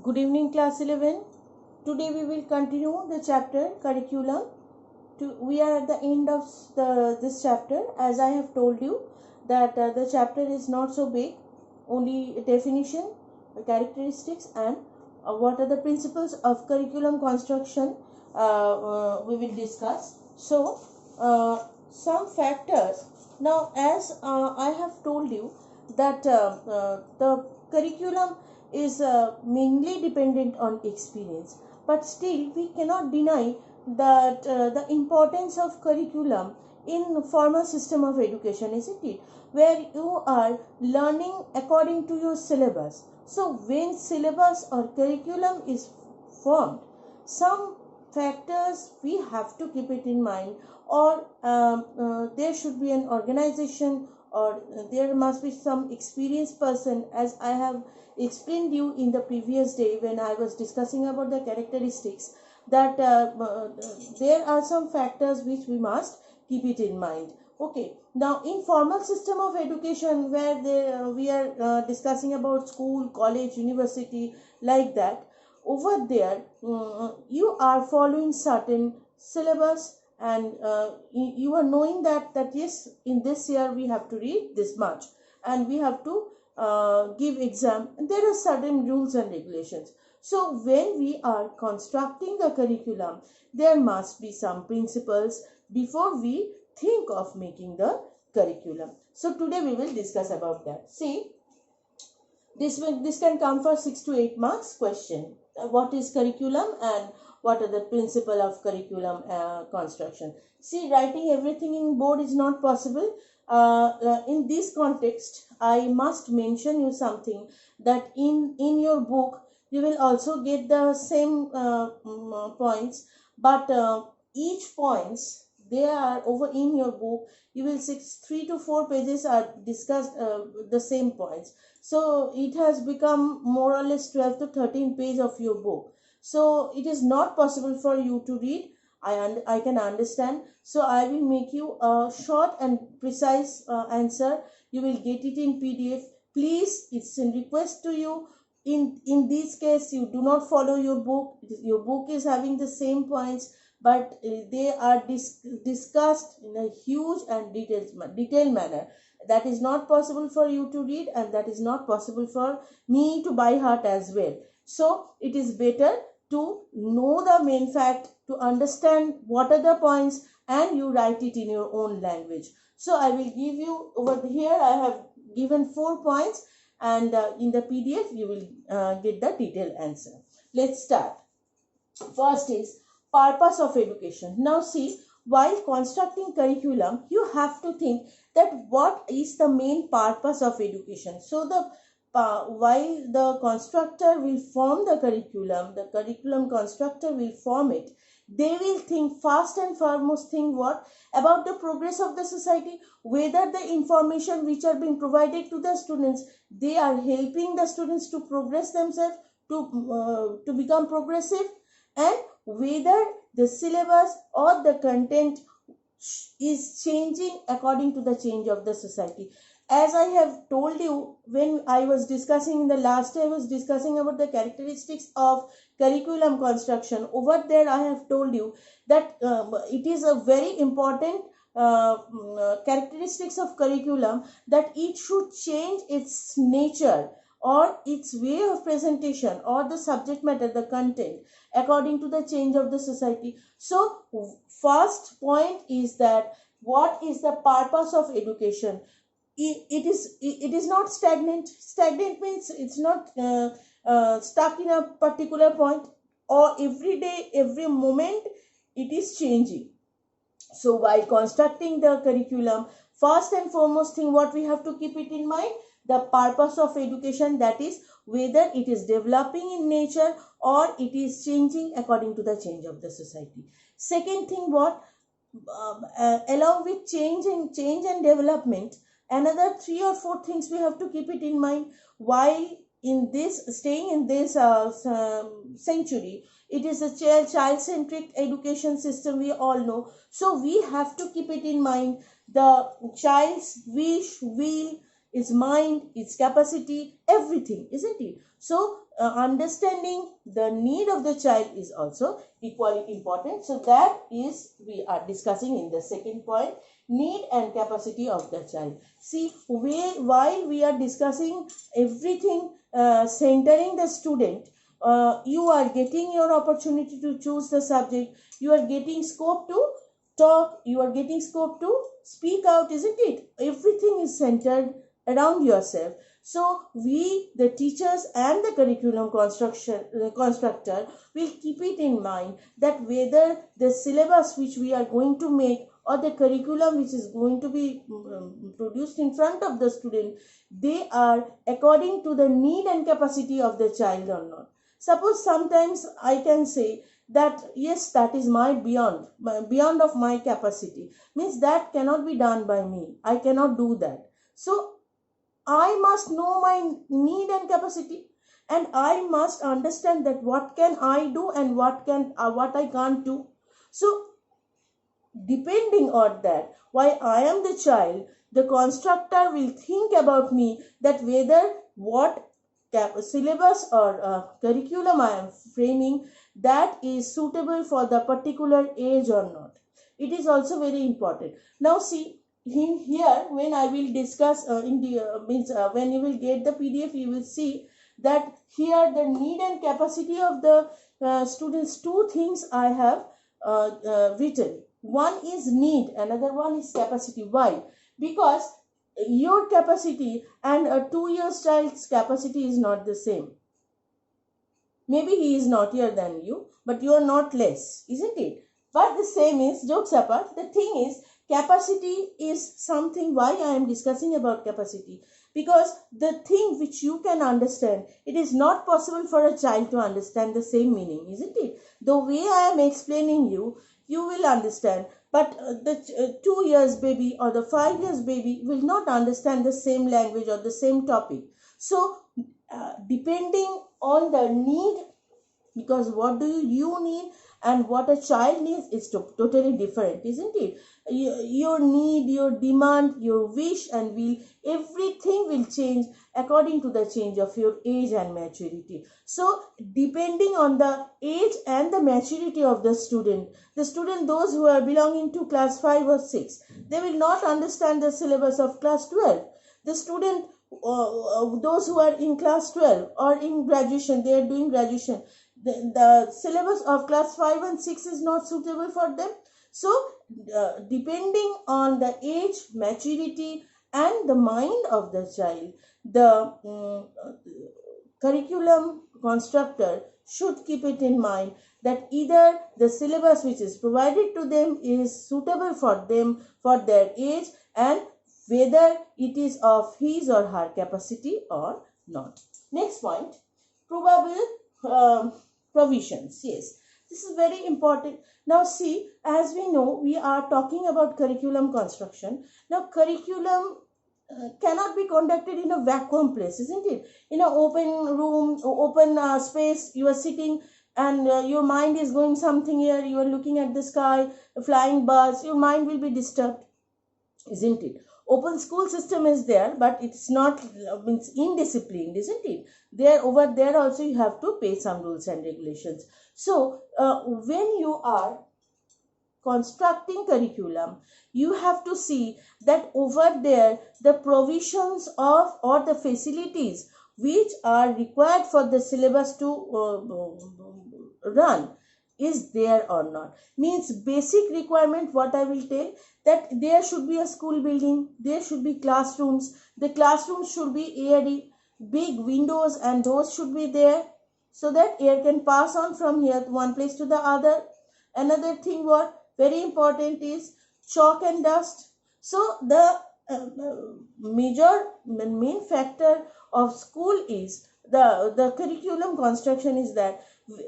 Good evening, class 11. Today we will continue the chapter curriculum. We are at the end of this chapter. As I have told you that the chapter is not so big, only definition, characteristics, and what are the principles of curriculum construction we will discuss. So, some factors. Now, as I have told you that the curriculum is mainly dependent on experience, but still we cannot deny that the importance of curriculum in formal system of education, isn't it, where you are learning according to your syllabus. So when syllabus or curriculum is formed, some factors we have to keep it in mind, or there should be an organization, or there must be some experienced person, as I have explained you in the previous day when I was discussing about the characteristics, that there are some factors which we must keep it in mind. Okay, now in formal system of education, where we are discussing about school, college, university, like that, over there you are following certain syllabus, and you are knowing that yes, in this year we have to read this much, and we have to give exam, and there are certain rules and regulations. So when we are constructing the curriculum, there must be some principles before we think of making the curriculum. So today we will discuss about that. See, this can come for 6 to 8 marks question. What is curriculum and what are the principle of curriculum construction? See, writing everything in board is not possible. In this context, I must mention you something, that in your book you will also get the same points, but each points, they are over in your book. You will see 3 to 4 pages are discussed the same points. So it has become more or less 12 to 13 page of your book. So it is not possible for you to read. I can understand. So I will make you a short and precise answer. You will get it in PDF. Please, it's a request to you. In this case, you do not follow your book. Your book is having the same points, but they are discussed in a huge and detailed manner. That is not possible for you to read, and that is not possible for me to by heart as well. So it is better to know the main fact, to understand what are the points, and you write it in your own language. So I will give you over here, I have given 4 points, and in the PDF you will get the detailed answer. Let's start. First is purpose of education. Now see, while constructing curriculum, you have to think that what is the main purpose of education. So while the constructor will form the curriculum constructor will form it, they will think first and foremost, think what about the progress of the society, whether the information which are being provided to the students, they are helping the students to progress themselves, to become progressive, and whether the syllabus or the content is changing according to the change of the society. As I have told you, when I was discussing in the last day, I was discussing about the characteristics of curriculum construction. Over there I have told you that it is a very important characteristics of curriculum, that it should change its nature or its way of presentation or the subject matter, the content, according to the change of the society. So first point is that what is the purpose of education. It is not stagnant means it's not stuck in a particular point, or every day, every moment it is changing. So while constructing the curriculum, first and foremost thing what we have to keep it in mind, the purpose of education, that is whether it is developing in nature or it is changing according to the change of the society. Second thing, what along with change and development, another 3 or 4 things we have to keep it in mind while in this staying in this century. It is a child centric education system, we all know. So we have to keep it in mind, the child's wish, will, its mind, its capacity, everything, isn't it? So understanding the need of the child is also equally important. So that is we are discussing in the second point, need and capacity of the child. See, while we are discussing everything centering the student, you are getting your opportunity to choose the subject, you are getting scope to talk, you are getting scope to speak out, isn't it? Everything is centered around yourself. So we, the teachers and the curriculum constructor, will keep it in mind that whether the syllabus which we are going to make or the curriculum which is going to be produced in front of the student, they are according to the need and capacity of the child or not. Suppose sometimes I can say that yes, that is my beyond of my capacity, means that cannot be done by me, I cannot do that. So I must know my need and capacity, and I must understand that what can I do and what I can't do. So depending on that, while I am the child, the constructor will think about me that whether what syllabus or curriculum I am framing, that is suitable for the particular age or not. It is also very important. Now see, in here when I will discuss in the when you will get the PDF, you will see that here the need and capacity of the students, two things I have written. One is need, another one is capacity. Why? Because your capacity and a 2 year child's capacity is not the same. Maybe he is naughtier than you, but you are not less, isn't it? But the same is, jokes apart, the thing is, capacity is something. Why I am discussing about capacity? Because the thing which you can understand, it is not possible for a child to understand the same meaning, isn't it? The way I am explaining you, you will understand, but the 2 years baby or the 5 years baby will not understand the same language or the same topic. So depending on the need, because what do you need and what a child needs is totally different, isn't it? Your need, your demand, your wish and will, everything will change according to the change of your age and maturity. So depending on the age and the maturity of the student, those who are belonging to class 5 or 6, they will not understand the syllabus of class 12. The student those who are in class 12 or in graduation, they are doing graduation, the syllabus of class 5 and 6 is not suitable for them. So depending on the age, maturity and the mind of the child, the curriculum constructor should keep it in mind that either the syllabus which is provided to them is suitable for them, for their age, and whether it is of his or her capacity or not. Next point, probable provisions. Yes, this is very important. Now see, as we know, we are talking about curriculum construction. Now curriculum cannot be conducted in a vacuum place, isn't it? In an open room, open space, you are sitting and your mind is going something here, you are looking at the sky, flying birds, your mind will be disturbed, isn't it? Open school system is there, but it's not means indisciplined, isn't it? There, over there also you have to pay some rules and regulations. So when you are constructing curriculum, you have to see that over there the provisions of or the facilities which are required for the syllabus to run is there or not. Means basic requirement, what I will tell, that there should be a school building, there should be classrooms, the classrooms should be airy, big windows and doors should be there so that air can pass on from here one place to the other. Another thing what very important is chalk and dust. So the main factor of school is the curriculum construction is that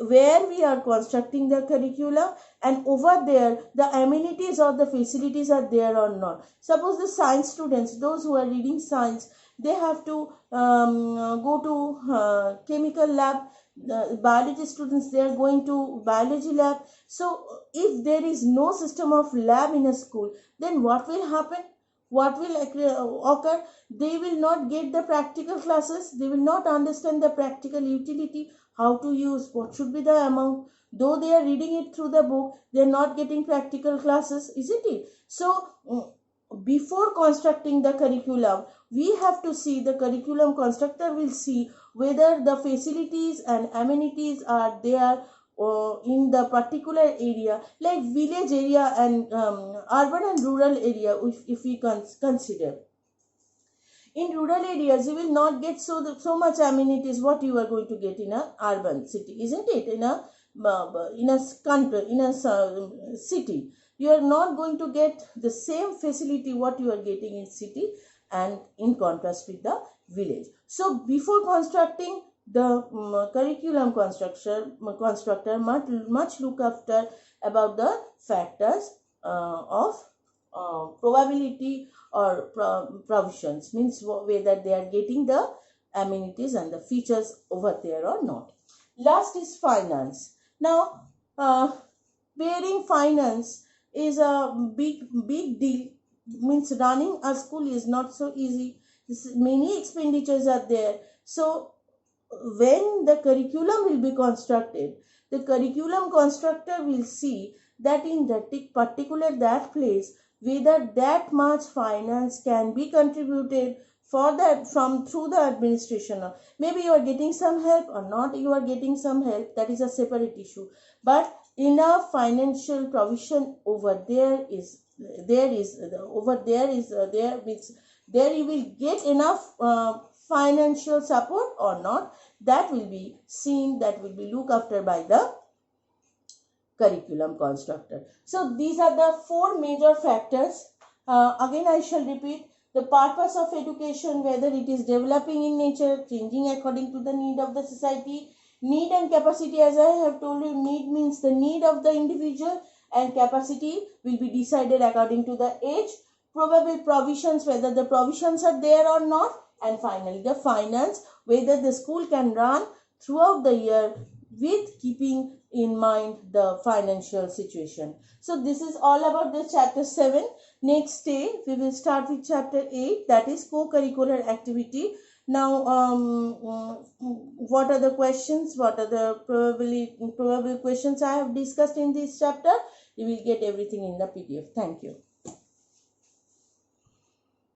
where we are constructing the curriculum and over there the amenities or the facilities are there or not. Suppose the science students, those who are reading science, they have to go to chemical lab. The biology students, they are going to biology lab. So if there is no system of lab in a school, then what will happen? what will occur? They will not get the practical classes, they will not understand the practical utility, how to use, what should be the amount. Though they are reading it through the book, they are not getting practical classes, isn't it? So before constructing the curriculum, we have to see, the curriculum constructor will see whether the facilities and amenities are there in the particular area, like village area and urban and rural area. If we consider, in rural areas you will not get so much amenities what you are going to get in a urban city, isn't it? In a country, in a city, you are not going to get the same facility what you are getting in city, and in contrast with the village. So before constructing the curriculum constructor much look after about the factors of probability or provisions, means whether they are getting the amenities and the features over there or not. Last is finance. Now bearing finance is a big deal, means running a school is not so easy. Many expenditures are there. So when the curriculum will be constructed, the curriculum constructor will see that in that particular that place, whether that much finance can be contributed for that from through the administration. Maybe you are getting some help or not, you are getting some help, that is a separate issue. But enough financial provision over there is there means there you will get enough financial support or not, that will be seen, that will be looked after by the curriculum constructor. So these are the four major factors. Again I shall repeat: the purpose of education, whether it is developing in nature, changing according to the need of the society. Need and capacity, as I have told you, need means the need of the individual, and capacity will be decided according to the age. Probable provisions, whether the provisions are there or not, and finally the finance, whether the school can run throughout the year with keeping in mind the financial situation. So this is all about the chapter 7. Next day we will start with chapter 8, that is co-curricular activity. Now what are the questions, what are the probable questions I have discussed in this chapter? You will get everything in the PDF. Thank you.